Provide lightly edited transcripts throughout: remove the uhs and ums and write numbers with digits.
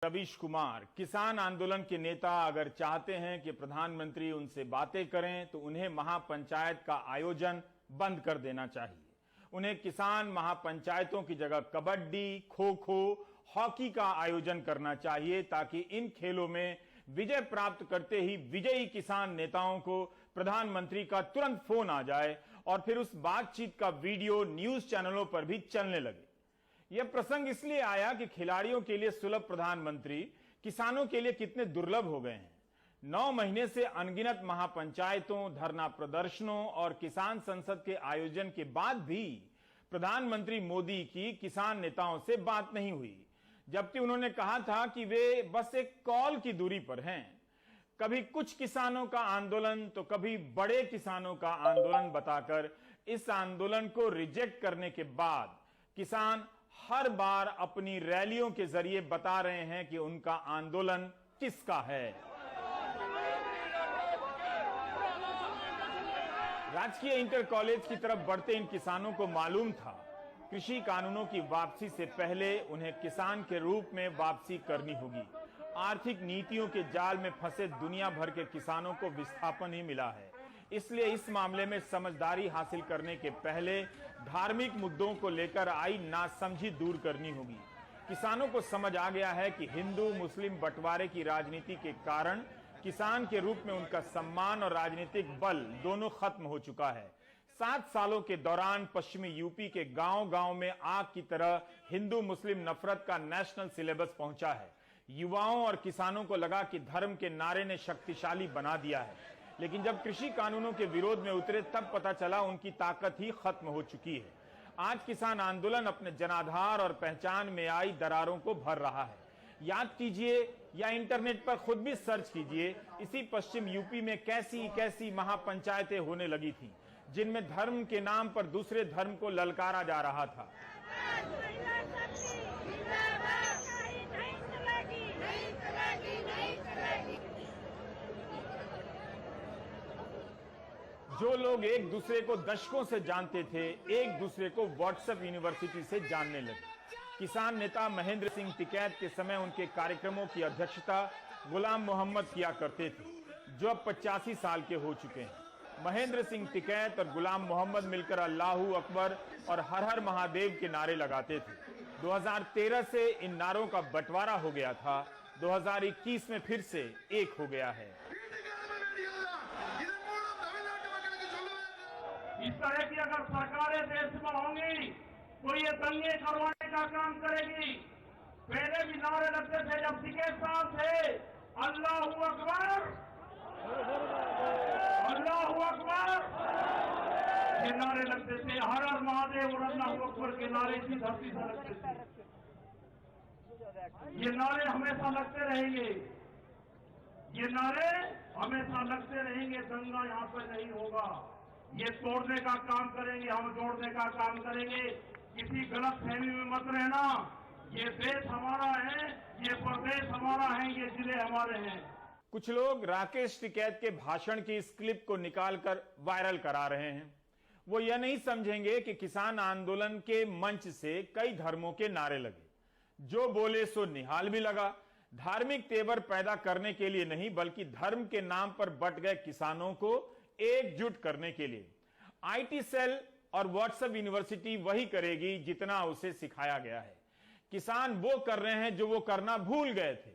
रवीश कुमार, किसान आंदोलन के नेता अगर चाहते हैं कि प्रधानमंत्री उनसे बातें करें तो उन्हें महापंचायत का आयोजन बंद कर देना चाहिए। उन्हें किसान महापंचायतों की जगह कबड्डी, खो खो, हॉकी का आयोजन करना चाहिए ताकि इन खेलों में विजय प्राप्त करते ही विजयी किसान नेताओं को प्रधानमंत्री का तुरंत फोन आ जाए और फिर उस बातचीत का वीडियो न्यूज चैनलों पर भी चलने लगे। यह प्रसंग इसलिए आया कि खिलाड़ियों के लिए सुलभ प्रधानमंत्री किसानों के लिए कितने दुर्लभ हो गए हैं। 9 महीने से अनगिनत महापंचायतों, धरना प्रदर्शनों और किसान संसद के आयोजन के बाद भी प्रधानमंत्री मोदी की किसान नेताओं से बात नहीं हुई, जबकि उन्होंने कहा था कि वे बस एक कॉल की दूरी पर हैं। कभी कुछ किसानों का आंदोलन तो कभी बड़े किसानों का आंदोलन बताकर इस आंदोलन को रिजेक्ट करने के बाद किसान हर बार अपनी रैलियों के जरिए बता रहे हैं कि उनका आंदोलन किसका है। राजकीय इंटर कॉलेज की तरफ बढ़ते इन किसानों को मालूम था कृषि कानूनों की वापसी से पहले उन्हें किसान के रूप में वापसी करनी होगी। आर्थिक नीतियों के जाल में फंसे दुनिया भर के किसानों को विस्थापन ही मिला है, इसलिए इस मामले में समझदारी हासिल करने के पहले धार्मिक मुद्दों को लेकर आई नासमझी दूर करनी होगी। किसानों को समझ आ गया है कि हिंदू मुस्लिम बंटवारे की राजनीति के कारण किसान के रूप में उनका सम्मान और राजनीतिक बल दोनों खत्म हो चुका है। 7 सालों के दौरान पश्चिमी यूपी के गांव-गांव में आग की तरह हिंदू मुस्लिम नफरत का नेशनल सिलेबस पहुंचा है। युवाओं और किसानों को लगा कि धर्म के नारे ने शक्तिशाली बना दिया है, लेकिन जब कृषि कानूनों के विरोध में उतरे तब पता चला उनकी ताकत ही खत्म हो चुकी है। आज किसान आंदोलन अपने जनाधार और पहचान में आई दरारों को भर रहा है। याद कीजिए या इंटरनेट पर खुद भी सर्च कीजिए, इसी पश्चिम यूपी में कैसी कैसी महापंचायतें होने लगी थी जिनमें धर्म के नाम पर दूसरे धर्म को ललकारा जा रहा था। जो लोग एक दूसरे को दशकों से जानते थे, एक दूसरे को व्हाट्सएप यूनिवर्सिटी से जानने लगे। किसान नेता महेंद्र सिंह टिकैत के समय उनके कार्यक्रमों की अध्यक्षता गुलाम मोहम्मद किया करते थे, जो अब 85 साल के हो चुके हैं। महेंद्र सिंह टिकैत और गुलाम मोहम्मद मिलकर अल्लाहू अकबर और हर हर महादेव के नारे लगाते थे। 2013 से इन नारों का बंटवारा हो गया था, 2021 में फिर से एक हो गया है। इस तरह की अगर सरकारें देश में होंगी तो ये दंगे करवाने का काम करेगी। पहले भी नारे लगते थे जब टिकैत साहब थे, अल्लाहू अकबर, अल्लाहू अकबर, ये नारे लगते थे। हर हर महादेव और अल्लाहू अकबर के नारे की धरती से लगते थे। ये नारे हमेशा लगते रहेंगे, ये नारे हमेशा लगते रहेंगे। दंगा यहाँ पर नहीं होगा। ये तोड़ने का काम करेंगे, हम जोड़ने का काम करेंगे। किसी गलत फहमी में मत रहना। ये देश हमारा है, ये प्रदेश हमारा है, ये जिले हमारे हैं। कुछ लोग राकेश टिकैत के भाषण की इस क्लिप को निकालकर वायरल करा रहे हैं। वो यह नहीं समझेंगे कि किसान आंदोलन के मंच से कई धर्मों के नारे लगे, जो बोले सो निहाल भी लगा। धार्मिक तेवर पैदा करने के लिए नहीं, बल्कि धर्म के नाम पर बंट गए किसानों को एकजुट करने के लिए। आईटी सेल और व्हाट्सएप यूनिवर्सिटी वही करेगी जितना उसे सिखाया गया है। किसान वो कर रहे हैं जो वो करना भूल गए थे,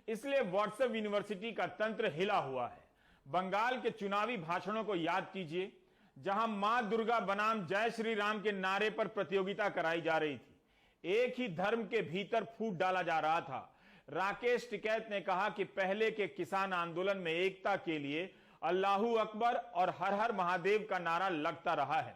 इसलिए व्हाट्सएप यूनिवर्सिटी का तंत्र हिला हुआ है। बंगाल के चुनावी भाषणों को याद कीजिए, जहां मां दुर्गा बनाम जय श्री राम के नारे पर प्रतियोगिता कराई जा रही थी। एक ही धर्म के भीतर फूट डाला जा रहा था। राकेश टिकैत ने कहा कि पहले के किसान आंदोलन में एकता के लिए अल्लाहू अकबर और हर हर महादेव का नारा लगता रहा है।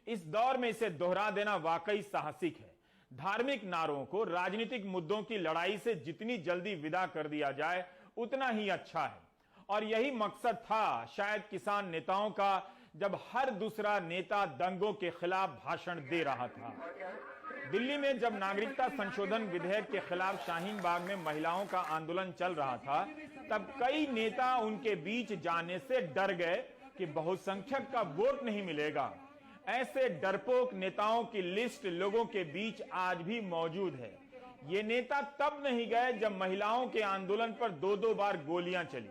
इस दौर में इसे दोहरा देना वाकई साहसिक है। धार्मिक नारों को राजनीतिक मुद्दों की लड़ाई से जितनी जल्दी विदा कर दिया जाए उतना ही अच्छा है, और यही मकसद था शायद किसान नेताओं का जब हर दूसरा नेता दंगों के खिलाफ भाषण दे रहा था। दिल्ली में जब नागरिकता संशोधन विधेयक के खिलाफ शाहीन बाग में महिलाओं का आंदोलन चल रहा था, तब कई नेता उनके बीच जाने से डर गए कि बहुसंख्यक का वोट नहीं मिलेगा। ऐसे डरपोक नेताओं की लिस्ट लोगों के बीच आज भी मौजूद है। ये नेता तब नहीं गए जब महिलाओं के आंदोलन पर 2-2 बार गोलियां चली।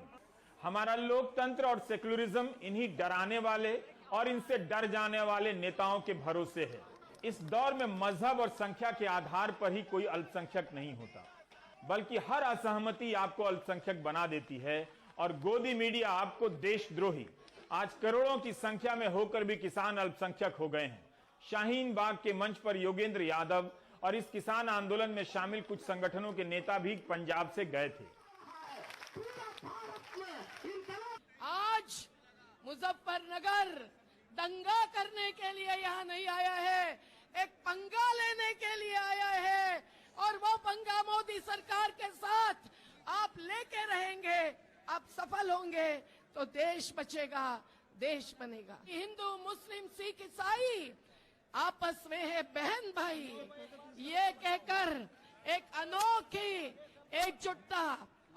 हमारा लोकतंत्र और सेक्युलरिज्म इन्हीं डराने वाले और इनसे डर जाने वाले नेताओं के भरोसे है। इस दौर में मजहब और संख्या के आधार पर ही कोई अल्पसंख्यक नहीं होता, बल्कि हर असहमति आपको अल्पसंख्यक बना देती है और गोदी मीडिया आपको देशद्रोही। आज करोड़ों की संख्या में होकर भी किसान अल्पसंख्यक हो गए हैं। शाहीन बाग के मंच पर योगेंद्र यादव और इस किसान आंदोलन में शामिल कुछ संगठनों के नेता भी पंजाब से गए थे। आज मुजफ्फरनगर दंगा करने के लिए यहाँ नहीं आया है, एक पंगा लेने के लिए आया है और वो पंगा मोदी सरकार के साथ आप लेके रहेंगे, आप सफल होंगे तो देश बचेगा, देश बनेगा। हिंदू, मुस्लिम, सिख, ईसाई आपस में है बहन भाई, ये कहकर एक अनोखी एकजुटता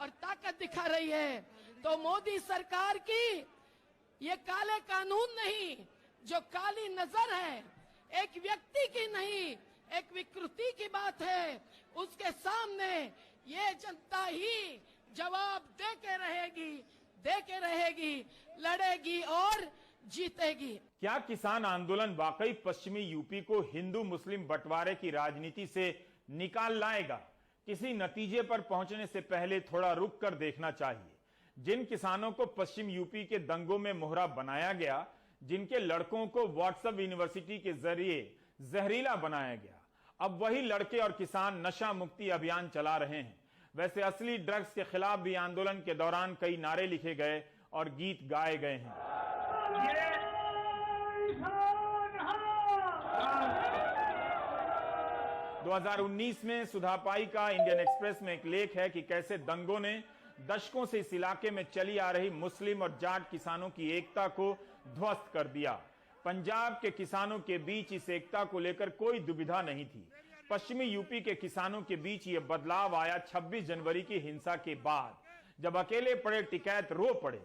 और ताकत दिखा रही है। तो मोदी सरकार की ये काले कानून नहीं, जो काली नजर है, एक व्यक्ति की नहीं, एक विकृति की बात है, उसके सामने ये जनता ही जवाब देके रहेगी, लड़ेगी और जीतेगी। क्या किसान आंदोलन वाकई पश्चिमी यूपी को हिंदू मुस्लिम बंटवारे की राजनीति से निकाल लाएगा? किसी नतीजे पर पहुंचने से पहले थोड़ा रुक कर देखना चाहिए। जिन किसानों को पश्चिम यूपी के दंगों में मोहरा बनाया गया, जिनके लड़कों को व्हाट्सएप यूनिवर्सिटी के जरिए जहरीला बनाया गया, अब वही लड़के और किसान नशा मुक्ति अभियान चला रहे हैं। वैसे असली ड्रग्स के खिलाफ भी आंदोलन के दौरान कई नारे लिखे गए और गीत गाए गए हैं। 2019 में सुधा पाई का इंडियन एक्सप्रेस में एक लेख है कि कैसे दंगों ने दशकों से इस इलाके में चली आ रही मुस्लिम और जाट किसानों की एकता को ध्वस्त कर दिया। पंजाब के किसानों के बीच इस एकता को लेकर कोई दुविधा नहीं थी। पश्चिमी यूपी के किसानों के बीच ये बदलाव आया 26 जनवरी की हिंसा के बाद, जब अकेले पड़े टिकैत रो पड़े।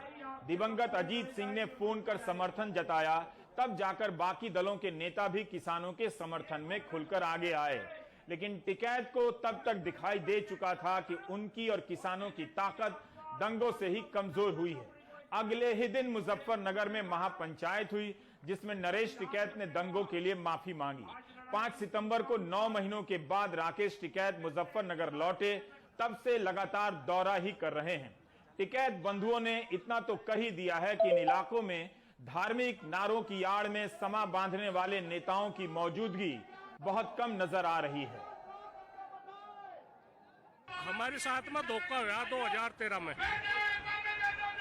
दिवंगत अजीत सिंह ने फोन कर समर्थन जताया, तब जाकर बाकी दलों के नेता भी किसानों के समर्थन में खुलकर आगे आए। लेकिन टिकैत को तब तक दिखाई दे चुका था कि उनकी और किसानों की ताकत दंगों से ही कमजोर हुई है। अगले ही दिन मुजफ्फरनगर में महापंचायत हुई, जिसमें नरेश टिकैत ने दंगों के लिए माफी मांगी। 5 सितंबर को 9 महीनों के बाद राकेश टिकैत मुजफ्फरनगर लौटे, तब से लगातार दौरा ही कर रहे हैं। टिकैत बंधुओं ने इतना तो कह ही दिया है कि इन इलाकों में धार्मिक नारों की आड़ में समा बांधने वाले नेताओं की मौजूदगी बहुत कम नजर आ रही है। हमारे साथ में धोखा हुआ 2013 में,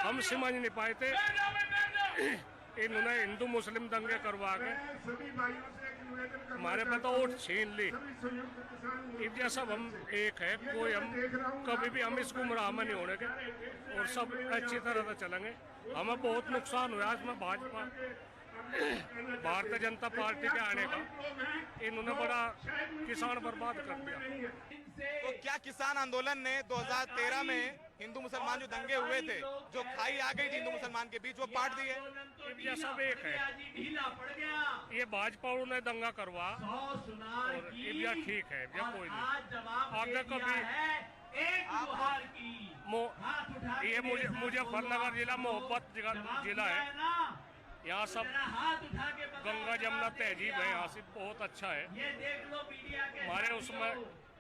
हम समझ नहीं पाए थे। इन्होंने हिंदू मुस्लिम दंगे करवा के हमारे पे तो वोट छीन ली। इंडिया सब हम एक है, कोई हम कभी भी हम इस गुमराह में नहीं होने के और सब अच्छी तरह से चलेंगे। हमें बहुत नुकसान हुआ इसमें भाजपा भारतीय जनता पार्टी के आने का। इन्होंने बड़ा किसान बर्बाद कर दिया। तो क्या किसान आंदोलन ने 2013 में हिंदू मुसलमान जो दंगे हुए थे, जो खाई आ गई थी हिंदू मुसलमान के बीच, वो पाट दिए? इंडिया सब एक है। ये भाजपा ने दंगा करवा और इंडिया ठीक है, इंडिया कोई नहीं। आगे कभी ये मुजफ्फरनगर जिला मोहब्बत जिला है। यहाँ सब गंगा जमुना तहजीब है, यहाँ से बहुत अच्छा है। हमारे उसमें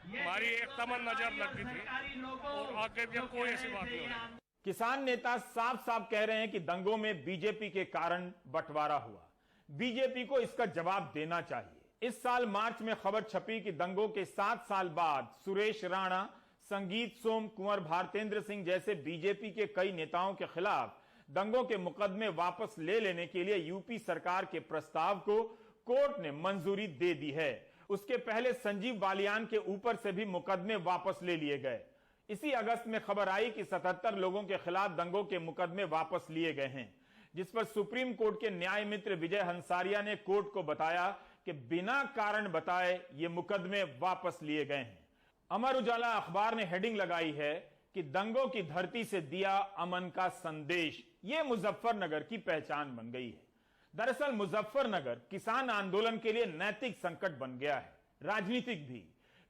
हमारी एकता में नजर लग गई थी और आगे भी कोई ऐसी बात नहीं है। किसान नेता साफ साफ कह रहे हैं कि दंगों में बीजेपी के कारण बंटवारा हुआ। बीजेपी को इसका जवाब देना चाहिए। इस साल मार्च में खबर छपी कि दंगों के 7 साल बाद सुरेश राणा, संगीत सोम, कुंवर भारतेंद्र सिंह जैसे बीजेपी के कई नेताओं के खिलाफ दंगों के मुकदमे वापस ले लेने के लिए यूपी सरकार के प्रस्ताव को कोर्ट ने मंजूरी दे दी है। उसके पहले संजीव बालियान के ऊपर से भी मुकदमे वापस ले लिए गए। इसी अगस्त में खबर आई कि 77 लोगों के खिलाफ दंगों के मुकदमे वापस लिए गए हैं, जिस पर सुप्रीम कोर्ट के न्याय मित्र विजय हंसारिया ने कोर्ट को बताया कि बिना कारण बताए ये मुकदमे वापस लिए गए हैं। अमर उजाला अखबार ने हेडिंग लगाई है कि दंगों की धरती से दिया अमन का संदेश। ये मुजफ्फरनगर की पहचान बन गई है। दरअसल मुजफ्फरनगर किसान आंदोलन के लिए नैतिक संकट बन गया है, राजनीतिक भी।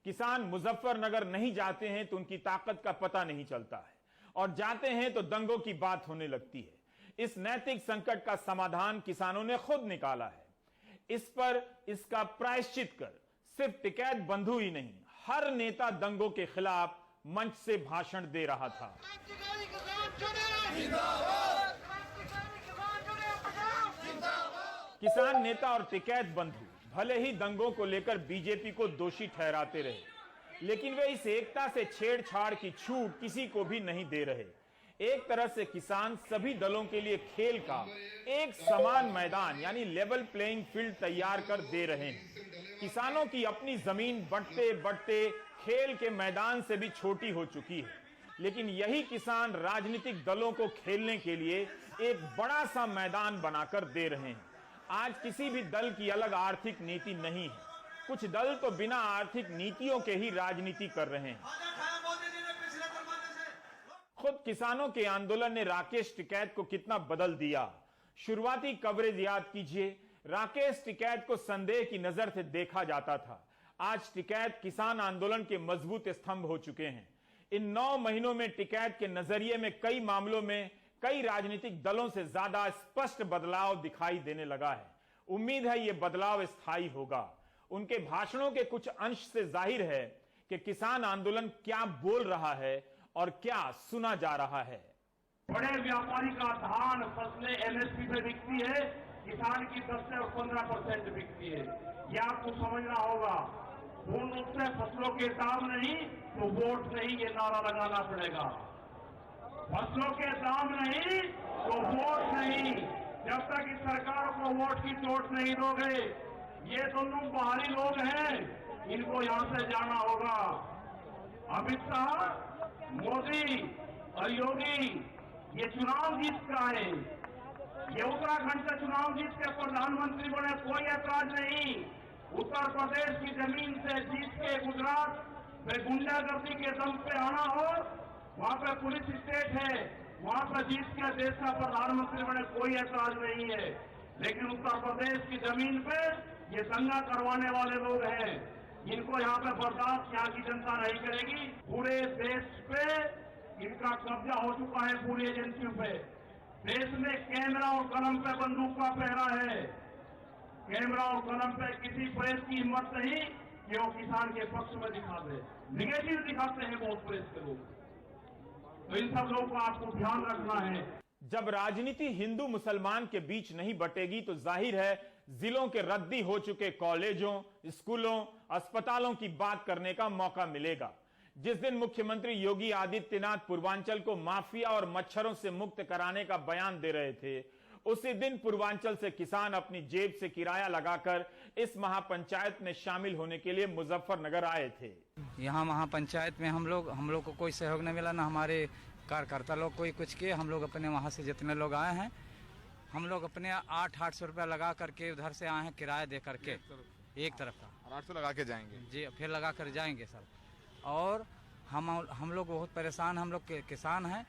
किसान मुजफ्फरनगर नहीं जाते हैं तो उनकी ताकत का पता नहीं चलता है, और जाते हैं तो दंगों की बात होने लगती है। इस नैतिक संकट का समाधान किसानों ने खुद निकाला है। इस पर इसका प्रायश्चित कर सिर्फ टिकैत बंधु ही नहीं, हर नेता दंगों के खिलाफ मंच से भाषण दे रहा था। किसान नेता और टिकैत बंधु भले ही दंगों को लेकर बीजेपी को दोषी ठहराते रहे, लेकिन वे इस एकता से छेड़छाड़ की छूट किसी को भी नहीं दे रहे। एक तरह से किसान सभी दलों के लिए खेल का एक समान मैदान यानी लेवल प्लेइंग फील्ड तैयार कर दे रहे हैं। किसानों की अपनी जमीन बढ़ते बढ़ते खेल के मैदान से भी छोटी हो चुकी है, लेकिन यही किसान राजनीतिक दलों को खेलने के लिए एक बड़ा सा मैदान बनाकर दे रहे हैं। आज किसी भी दल की अलग आर्थिक नीति नहीं है, कुछ दल तो बिना आर्थिक नीतियों के ही राजनीति कर रहे हैं। खुद किसानों के आंदोलन ने राकेश टिकैत को कितना बदल दिया। शुरुआती कवरेज याद कीजिए, राकेश टिकैत को संदेह की नजर से देखा जाता था। आज टिकैत किसान आंदोलन के मजबूत स्तंभ हो चुके हैं। इन 9 महीनों में टिकैत के नजरिए में कई मामलों में कई राजनीतिक दलों से ज्यादा स्पष्ट बदलाव दिखाई देने लगा है। उम्मीद है यह बदलाव स्थायी होगा। उनके भाषणों के कुछ अंश से जाहिर है कि किसान आंदोलन क्या बोल रहा है और क्या सुना जा रहा है। बड़े व्यापारी का धान फसलें एमएसपी पे बिकती है, किसान की 10 से 15% बिकती है। यह आपको समझना होगा। पूर्ण रूप से फसलों के दाम नहीं तो वोट नहीं, ये नारा लगाना पड़ेगा। फसलों के दाम नहीं तो वोट नहीं। जब तक इस सरकार को वोट की चोट नहीं दोगे, ये दोनों बाहरी लोग हैं, इनको यहां से जाना होगा। अमित शाह, मोदी और योगी ये चुनाव जीत का है। ये उत्तराखंड से चुनाव जीत के प्रधानमंत्री बने, कोई ऐतराज नहीं। उत्तर प्रदेश की जमीन से जीत के गुजरात में गुंडागर्दी के दम पे आना हो, वहां पे पुलिस स्टेट है, वहां पर जीत के देश का प्रधानमंत्री बने, कोई ऐतराज नहीं है। लेकिन उत्तर प्रदेश की जमीन पे ये दंगा करवाने वाले लोग हैं, इनको यहाँ पे बर्दाश्त यहाँ की जनता नहीं करेगी। पूरे देश पे इनका कब्जा हो चुका है, पूरी एजेंसियों पे। देश में कैमरा और कलम पे बंदूक का पहरा है। कैमरा और कलम पे किसी प्रेस की हिम्मत नहीं कि वो किसान के पक्ष में दिखा दे। निगेटिव दिखाते हैं बहुत प्रेस के लोग। तो इन सब लोगों को आपको ध्यान रखना है। जब राजनीति हिंदू मुसलमान के बीच नहीं बटेगी तो जाहिर है जिलों के रद्दी हो चुके कॉलेजों, स्कूलों, अस्पतालों की बात करने का मौका मिलेगा। जिस दिन मुख्यमंत्री योगी आदित्यनाथ पूर्वांचल को माफिया और मच्छरों से मुक्त कराने का बयान दे रहे थे, उसी दिन पूर्वांचल से किसान अपनी जेब से किराया लगाकर इस महापंचायत में शामिल होने के लिए मुजफ्फरनगर आए थे। यहाँ महापंचायत में हम लोग को कोई सहयोग नहीं मिला, ना हमारे कार्यकर्ता लोग कोई कुछ किए। हम लोग अपने वहाँ से जितने लोग आए हैं, हम लोग अपने 800 रुपया लगा करके उधर से आए हैं किराया दे करके, एक तरफ का 800 लगा के जाएंगे जी, फिर लगा कर जाएंगे सर। और हम लोग बहुत परेशान, हम लोग किसान हैं,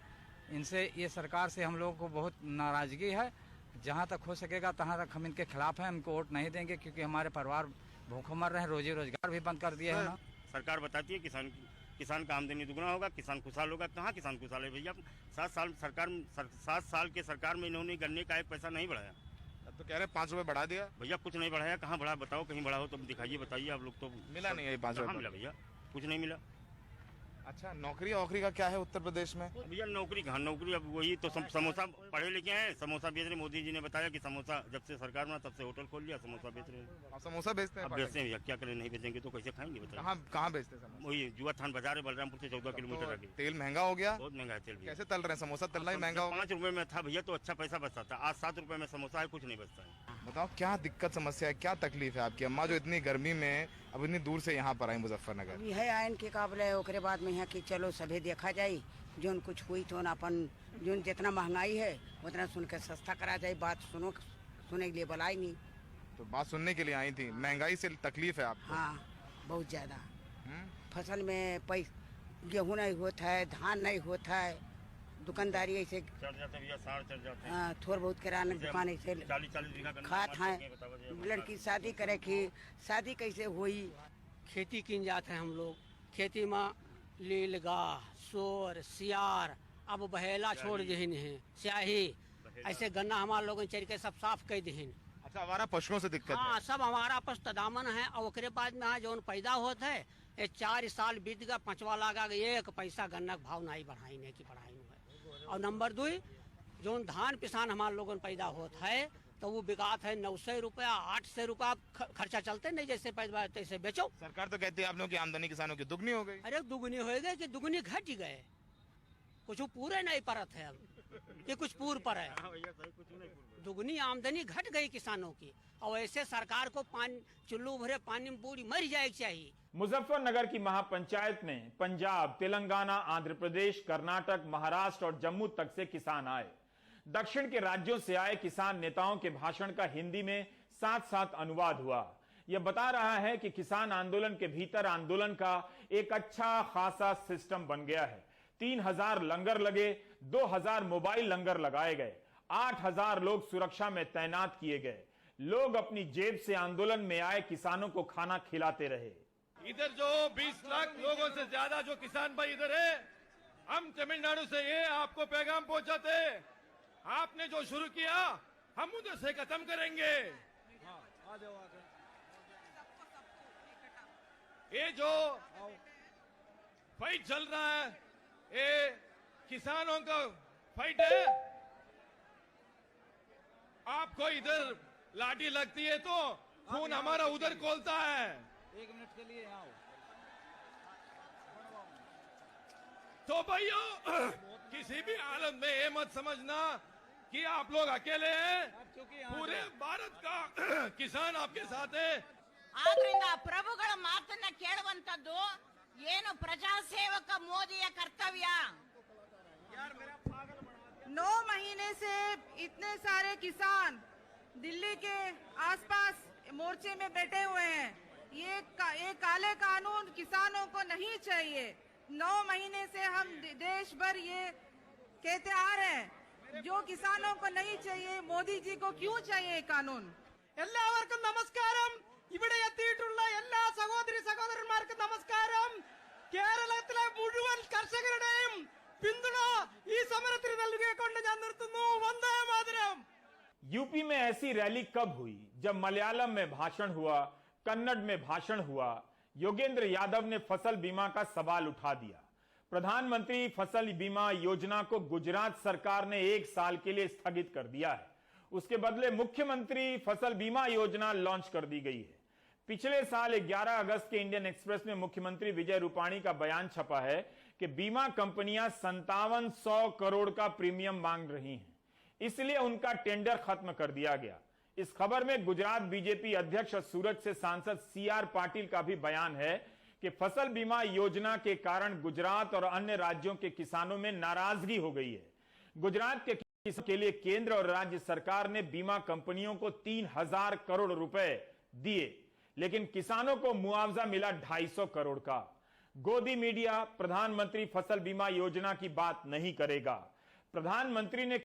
इनसे ये सरकार से हम लोगों को बहुत नाराजगी है। जहाँ तक हो सकेगा तहाँ तक हम इनके खिलाफ हैं, इनको वोट नहीं देंगे, क्योंकि हमारे परिवार भूखों मर रहे हैं, रोजी रोजगार भी बंद कर दिए हैं ना। सरकार बताती है किसान का आमदनी दुगना होगा, किसान खुशहाल होगा। कहाँ किसान खुशहाल है भैया? 7 साल के सरकार में इन्होंने गन्ने का एक पैसा नहीं बढ़ाया। अब तो कह रहे हैं 5 रुपए बढ़ा दिया। भैया कुछ नहीं बढ़ाया, कहाँ बढ़ा? बताओ, कहीं बढ़ा हो तो दिखाइए, बताइए। आप लोग तो मिला नहीं है 5 कहाँ रुपए। मिला भैया? कुछ नहीं मिला। अच्छा, नौकरी वोकरी का क्या है उत्तर प्रदेश में? भैया नौकरी कहाँ? नौकरी अब वही तो समोसा पढ़े लिखे हैं, समोसा बेच रहे। मोदी जी ने बताया कि समोसा जब से सरकार बना तब से होटल खोल लिया, समोसा बेच रहे हैं। आप समोसा बेचते हैं? अब बेचते हैं भैया, क्या करें? नहीं बेचेंगे तो कैसे खाएंगे बताइए? कहाँ बेचते हैं समोसा? वही जुआ थान बाजार है, बलरामपुर से 14 किलोमीटर आगे। तेल महंगा हो गया, बहुत महंगा है तेल भैया। कैसे तल रहे हैं समोसा? तलना ही महंगा हो गया। 5 रुपए में था भैया तो अच्छा पैसा बचता था, आज 7 रुपए में समोसा है, कुछ नहीं बचता है। बताओ क्या दिक्कत समस्या है, क्या तकलीफ है आपकी अम्मा जो इतनी गर्मी में अब इतनी दूर से यहाँ पर आई मुजफ्फरनगर? अभी है आयन के काबले, ओकरे बाद में यहाँ की चलो सभी देखा जाए, जोन कुछ हुई तो अपन जोन जितना महंगाई है उतना सुन के सस्ता करा जाए। बात सुने के लिए बुलाई नहीं, तो बात सुनने के लिए आई थी। महंगाई से तकलीफ है आपको? हाँ बहुत ज्यादा। फसल में गेहूँ नहीं होता है, धान नहीं होता है, दुकानदारी ऐसे चढ़ जाते भैया, साढ़ चढ़ जाते हैं। हाँ, थोड़ा बहुत किराना दुकान ऐसे 40-40 बीघा खात हैं। लड़की शादी करे की शादी कैसे हुई, खेती किन जाते हैं हम लोग। खेती में लील गाह, सोर, सियार, अब बहेला छोड़ दीन है, स्याही, ऐसे गन्ना हमारे लोगों चल के सब साफ कर दीन। अच्छा, हमारा पशुओं से दिक्कत हाँ, है। सब हमारा पास तदामन है। और ओकरे बाद में यहाँ जो पैदा होता है, ये 4 साल बीत गया, 5वां लगा, एक पैसा गन्ना का भाव नहीं बढ़ाई नहीं की बढ़ाई है। और नंबर 2, जो धान पिसान हमारे लोगों पैदा होता है तो वो बिकात है 900 रुपया, 800 रुपया खर्चा चलते नहीं, जैसे पैदा तैसे बेचो। सरकार तो कहती है आप लोगों की आमदनी किसानों की दुगनी हो गई। अरे दुगनी हो गई कि दुगनी घट गए, कुछ पूरे नहीं परत है अब कि कुछ पूर पर है। दुगनी आमदनी घट गई किसानों की, और ऐसे सरकार को चुल्लू भरे पानी में बूढ़ी मर जाए चाहिए। मुजफ्फरनगर की महापंचायत में पंजाब, तेलंगाना, आंध्र प्रदेश, कर्नाटक, महाराष्ट्र और जम्मू तक से किसान आए। दक्षिण के राज्यों से आए किसान नेताओं के भाषण का हिंदी में साथ साथ अनुवाद हुआ। यह बता रहा है कि किसान आंदोलन के भीतर आंदोलन का एक अच्छा खासा सिस्टम बन गया है। 3000 लंगर लगे, 2000 मोबाइल लंगर लगाए गए, 8000 लोग सुरक्षा में तैनात किए गए। लोग अपनी जेब से आंदोलन में आए किसानों को खाना खिलाते रहे। इधर जो 20 लाख लोगों से ज्यादा जो किसान भाई इधर है, हम तमिलनाडु से ये आपको पैगाम पहुंचाते, आपने जो शुरू किया हम उधर से खत्म करेंगे। ये जो फाइट चल रहा है, ये किसानों का फाइट है। आपको इधर लाठी लगती है तो खून हमारा उधर खोलता है। 1 मिनट के लिए आओ। तो भाइयों, किसी भी हालत में ये मत समझना कि आप लोग अकेले हैं, पूरे भारत का किसान आपके साथ है। ಆದ್ರಿಂದ ಪ್ರಭುಗಳ ಮಾತನ್ನ ಕೇಳುವಂತದ್ದು ಏನು ಪ್ರಜಾಸೇವಕ ಮೋದಿಯ ಕರ್ತವ್ಯ। 9 महीने से इतने सारे किसान दिल्ली के आसपास मोर्चे में बैठे हुए हैं। ये काले कानून किसानों को नहीं चाहिए। 9 महीने से हम देश भर ये कहते आ रहे हैं, जो किसानों को नहीं चाहिए, मोदी जी को क्यों चाहिए कानून। എല്ലാവർക്കും നമസ്കാരം. ഇവിടെ എത്തിയിട്ടുള്ള എല്ലാ സഹോദരി സഹോദരന്മാർക്കും നമസ്കാരം. കേരളത്തിലെ മുഴുവൻ കർഷകരുടെയും പിന്തുണ ഈ സമരത്തിന് നൽകിക്കൊണ്ട് ഞാൻ നിർത്തുന്നു. വന്ദേ മാതരം. यूपी में ऐसी रैली कब हुई जब मलयालम में भाषण हुआ, कन्नड़ में भाषण हुआ, योगेंद्र यादव ने फसल बीमा का सवाल उठा दिया। प्रधानमंत्री फसल बीमा योजना को गुजरात सरकार ने 1 साल के लिए स्थगित कर दिया है। उसके बदले मुख्यमंत्री फसल बीमा योजना लॉन्च कर दी गई है। पिछले साल 11 अगस्त के इंडियन एक्सप्रेस में मुख्यमंत्री विजय रूपाणी का बयान छपा है कि बीमा कंपनियां 5700 करोड़ का प्रीमियम मांग रही हैं, इसलिए उनका टेंडर खत्म कर दिया गया। इस खबर में गुजरात बीजेपी अध्यक्ष सूरत से सांसद CR पाटिल का भी बयान है कि फसल बीमा योजना के कारण गुजरात और अन्य राज्यों के किसानों में नाराजगी हो गई है। गुजरात के किसानों के लिए केंद्र और राज्य सरकार ने बीमा कंपनियों को 3000 करोड़ रुपए दिए, लेकिन किसानों को मुआवजा मिला 250 करोड़ का। गोदी मीडिया प्रधानमंत्री फसल बीमा योजना की बात नहीं करेगा। प्रधानमंत्री ने